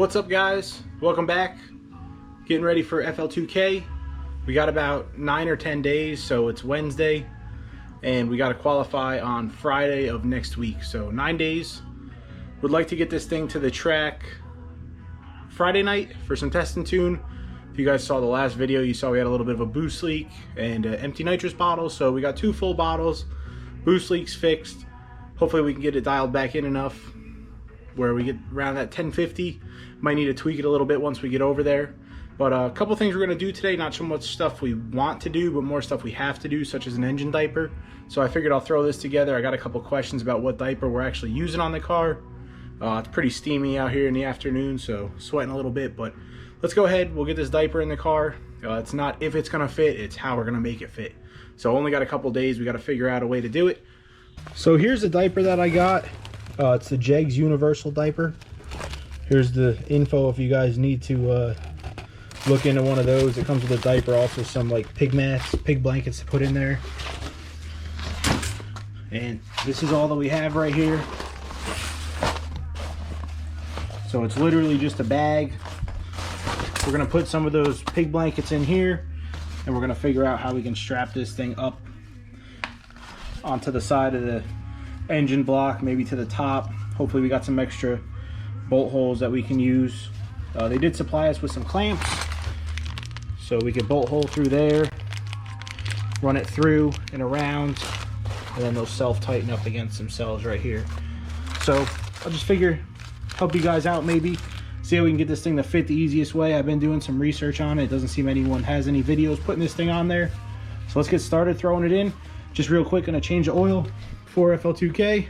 What's up, guys? Welcome back. Getting ready for FL2K. We got about 9 or 10 days, so it's Wednesday, and we got to qualify on Friday of next week. So 9 days. Would like to get this thing to the track Friday night for some test and tune. If you guys saw the last video, you saw we had a little bit of a boost leak and an empty nitrous bottle. So we got 2 full bottles. Boost leaks fixed. Hopefully we can get it dialed back in enough where we get around that 1050. Might need to tweak it a little bit once we get over there. But a couple things we're going to do today, not so much stuff we want to do, but more stuff we have to do, such as an engine diaper. So I figured I'll throw this together. I got a couple questions about what diaper we're actually using on the car. It's pretty steamy out here in the afternoon, so sweating a little bit, but let's go ahead. We'll get this diaper in the car. It's not if it's going to fit, it's how we're going to make it fit. So only got a couple days. We got to figure out a way to do it. So here's the diaper that I got. It's the Jegs universal diaper. Here's the info if you guys need to look into one of those. It comes with a diaper, also some like pig mats, pig blankets to put in there. And this is all that we have right here. So it's literally just a bag. We're gonna put some of those pig blankets in here, and we're gonna figure out how we can strap this thing up onto the side of the engine block, maybe to the top. Hopefully we got some extra bolt holes that we can use. They did supply us with some clamps, so we could bolt hole through there, run it through and around, and then they'll self-tighten up against themselves right here. So I'll just figure, help you guys out, maybe see how we can get this thing to fit the easiest way. I've been doing some research on it. It doesn't seem anyone has any videos putting this thing on there. So let's get started throwing it in. Just real quick, gonna change the oil for FL2K.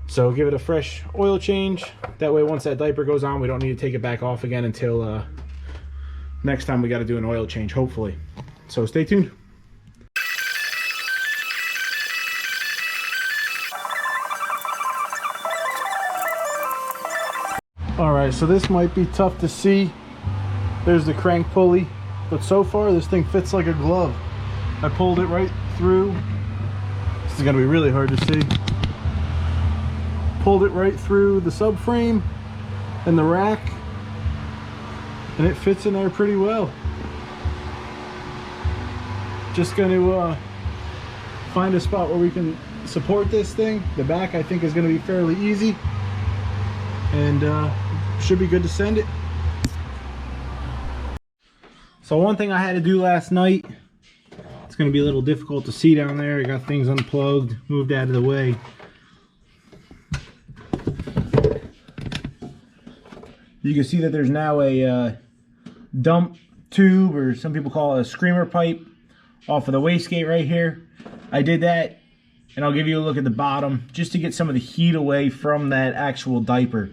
So give it a fresh oil change. That way once that diaper goes on, we don't need to take it back off again until next time we got to do an oil change, hopefully. So stay tuned. All right, so this might be tough to see. There's the crank pulley, but so far this thing fits like a glove. I pulled it right through. This is gonna be really hard to see. Pulled it right through the subframe and the rack, and it fits in there pretty well. Just gonna find a spot where we can support this thing. The back I think is gonna be fairly easy, and should be good to send it. So one thing I had to do last night, it's gonna be a little difficult to see down there. I got things unplugged, moved out of the way. You can see that there's now a dump tube, or some people call it a screamer pipe, off of the wastegate right here. I did that, and I'll give you a look at the bottom just to get some of the heat away from that actual diaper.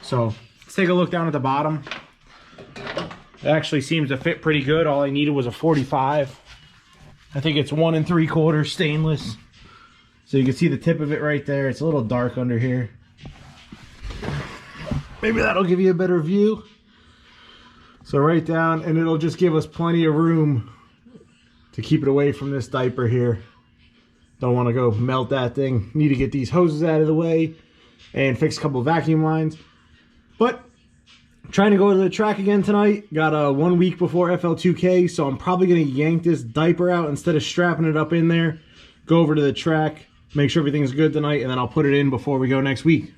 So let's take a look down at the bottom. It actually seems to fit pretty good. All I needed was a 45. I think it's 1 3/4 stainless. So you can see the tip of it right there. It's a little dark under here. Maybe that'll give you a better view. So right down, and it'll just give us plenty of room to keep it away from this diaper here. Don't want to go melt that thing. Need to get these hoses out of the way and fix a couple of vacuum lines. But trying to go to the track again tonight. Got 1 week before FL2K, so I'm probably going to yank this diaper out instead of strapping it up in there. Go over to the track, make sure everything's good tonight, and then I'll put it in before we go next week.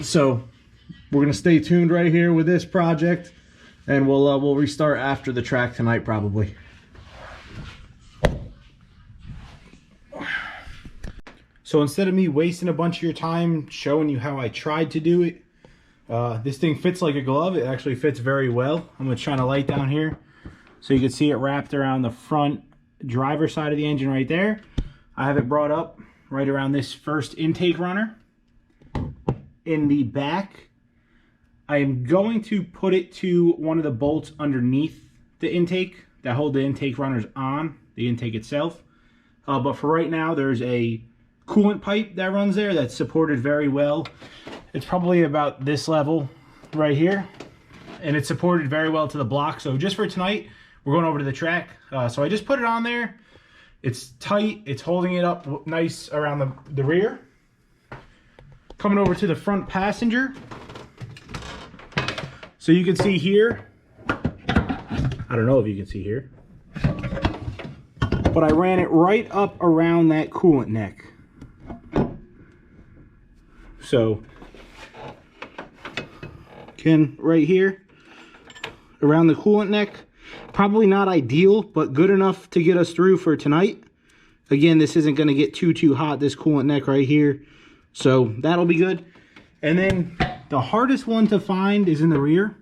So we're gonna stay tuned right here with this project, and we'll restart after the track tonight probably. So instead of me wasting a bunch of your time showing you how I tried to do it, this thing fits like a glove. It actually fits very well. I'm gonna shine a light down here so you can see it wrapped around the front driver's side of the engine right there. I have it brought up right around this first intake runner. In the back, I am going to put it to one of the bolts underneath the intake that hold the intake runners on, the intake itself. But for right now, there's a coolant pipe that runs there that's supported very well. It's probably about this level right here, and it's supported very well to the block. So just for tonight, we're going over to the track. So I just put it on there. It's tight. It's holding it up nice around the rear. Coming over to the front passenger. So you can see here, I don't know if you can see here, but I ran it right up around that coolant neck. So, again, right here, around the coolant neck. Probably not ideal, but good enough to get us through for tonight. Again, this isn't going to get too hot, this coolant neck right here. So that'll be good. And then the hardest one to find is in the rear.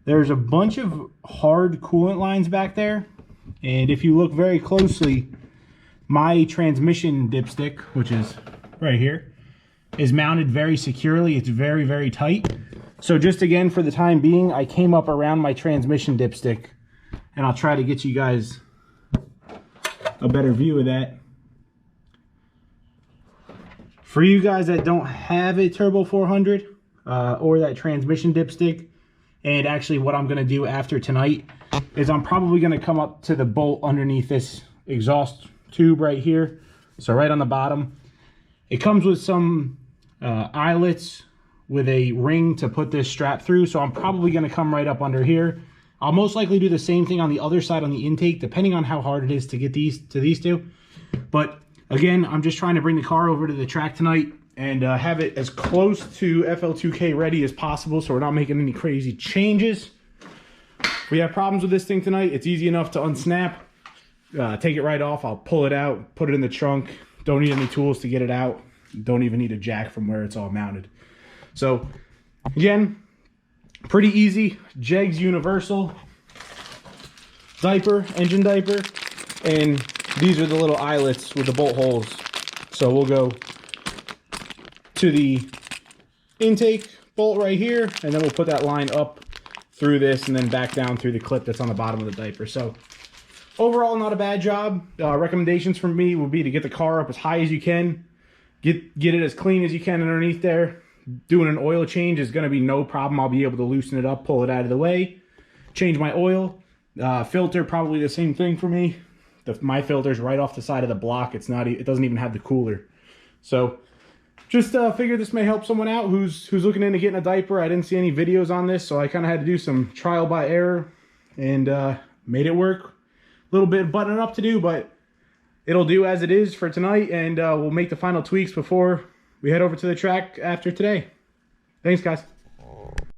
There's a bunch of hard coolant lines back there. And if you look very closely, my transmission dipstick, which is right here, is mounted very securely. It's very tight. So just again, for the time being, I came up around my transmission dipstick, and I'll try to get you guys a better view of that. For you guys that don't have a Turbo 400 or that transmission dipstick, and actually what I'm going to do after tonight is I'm probably going to come up to the bolt underneath this exhaust tube right here. So right on the bottom. It comes with some eyelets with a ring to put this strap through. So I'm probably going to come right up under here. I'll most likely do the same thing on the other side on the intake, depending on how hard it is to get these two. But again, I'm just trying to bring the car over to the track tonight and have it as close to FL2K ready as possible, so we're not making any crazy changes. If we have problems with this thing tonight, it's easy enough to unsnap, take it right off. I'll pull it out, put it in the trunk. Don't need any tools to get it out. Don't even need a jack from where it's all mounted. So again, pretty easy. Jegs universal diaper, engine diaper, and these are the little eyelets with the bolt holes. So we'll go to the intake bolt right here, and then we'll put that line up through this and then back down through the clip that's on the bottom of the diaper. So overall, not a bad job. Recommendations from me would be to get the car up as high as you can, get it as clean as you can underneath there. Doing an oil change is going to be no problem. I'll be able to loosen it up, pull it out of the way, change my oil. Filter, probably the same thing for me. My filter's right off the side of the block. It doesn't even have the cooler. So just figured this may help someone out who's looking into getting a diaper. I didn't see any videos on this, so I kind of had to do some trial by error and made it work. A little bit of buttoning up to do, but it'll do as it is for tonight, and we'll make the final tweaks before we head over to the track after today. Thanks, guys.